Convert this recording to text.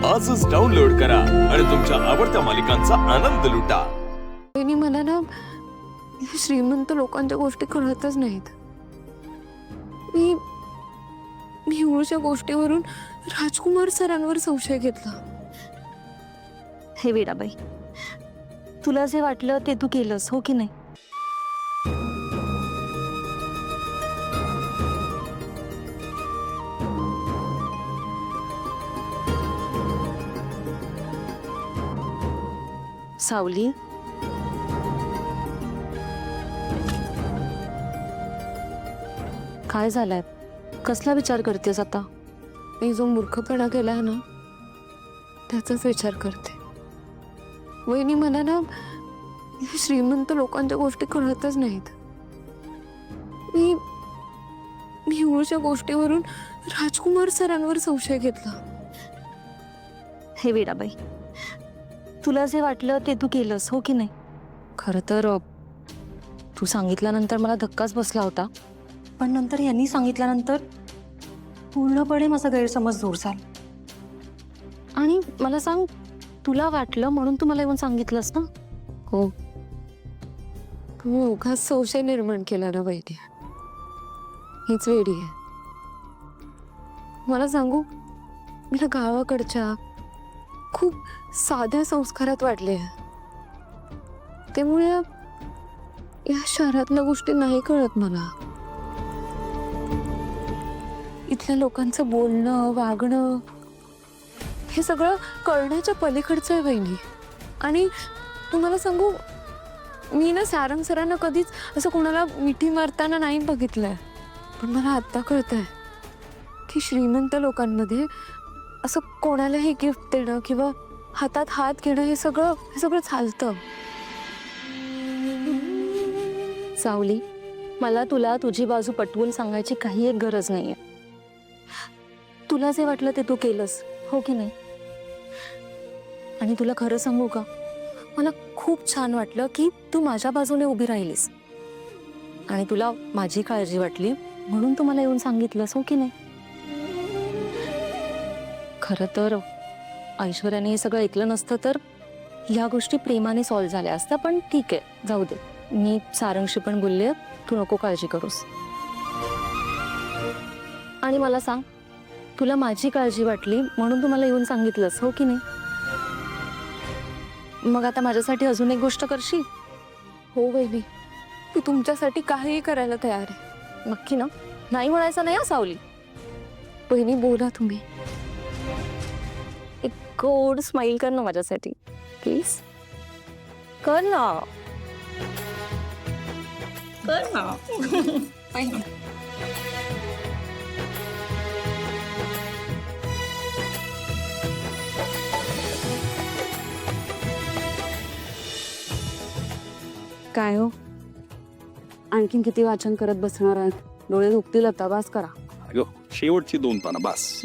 आजच डाउनलोड करा आणि तुमच्या आवडत्या मालिकांचा आनंद लुटा। मला ना श्रीमंत लोकांच्या गोष्टी कळतच नाहीत। मी मी एवढ्या गोष्टीवरून राजकुमार सरांवर संशय घेतला। हे वेडाबाई, तुला जे वाटलं ते तू केलंस, हो की नाही? सावली, काय झालंय? कसला विचार करतेस आता? मी जो मूर्खपणा केलाय ना त्याचाच विचार करते। वहिनी, मला ना श्रीमंत लोकांच्या गोष्टी कळतच नाहीत। मी मी एवढ्या गोष्टीवरून राजकुमार सरांवर संशय घेतला। हे वेडाबाई, तुला जे वाटलं ते तू केलंस, हो की नाही? खरं तर तू सांगितल्यानंतर मला धक्काच बसला होता, पण नंतर यांनी सांगितल्यानंतर पूर्णपणे माझा गैरसमज दूर झाला। आणि मला सांग, तुला वाटलं म्हणून तू मला येऊन सांगितलंस ना? हो, तुम्ही उगाच संशय निर्माण केला ना वहिनी। हीच वेडी आहे। मला सांगू, मला गावाकडच्या खूप साध्या संस्कारात वाढले, त्यामुळे या शहरातल्या गोष्टी नाही कळत मला। इथल्या लोकांचं बोलणं, वागणं हे सगळं कळण्याच्या पलीकडचं आहे वहिनी। आणि तुम्हाला सांगू, मी ना सारंग सरांना कधीच असं कोणाला मिठी मारताना नाही बघितलंय, पण मला आता कळतंय की श्रीमंत लोकांमध्ये असं कोणालाही गिफ्ट देणं किंवा हातात हात घेणं हे सगळं चालतं। सावली, मला तुला तुझी बाजू पटवून सांगायची काही एक गरज नाहीये। तुला जे वाटलं ते तू केलंस, हो की नाही? आणि तुला खरं सांगू का, मला खूप छान वाटलं की तू माझ्या बाजूने उभी राहिलीस आणि तुला माझी काळजी वाटली म्हणून तू मला येऊन सांगितलंस, हो की नाही? खरं तर ऐश्वर्याने हे सगळं ऐकलं नसतं तर ह्या गोष्टी प्रेमाने सॉल्व्ह झाल्या असत्या, पण ठीक आहे, जाऊ दे। मी सारंगशी पण बोलले, तू नको काळजी करूस। आणि मला सांग, तुला माझी काळजी वाटली म्हणून तू मला येऊन सांगितलंस, हो की नाही? मग आता माझ्यासाठी अजून एक गोष्ट करशील? हो वहिनी, मी तुमच्यासाठी काहीही करायला तयार आहे। नक्की ना? नाही म्हणायचं नाही, सावली। वहिनी, बोला तुम्ही। एक गोड स्माइल कर ना माझ्यासाठी, प्लीज कर ना, कर ना। काय हो, आणखीन किती वाचन करत बसणार आहात? डोळे दुखतील आता, बास करा। अगं शेवटची 2 पानं बस।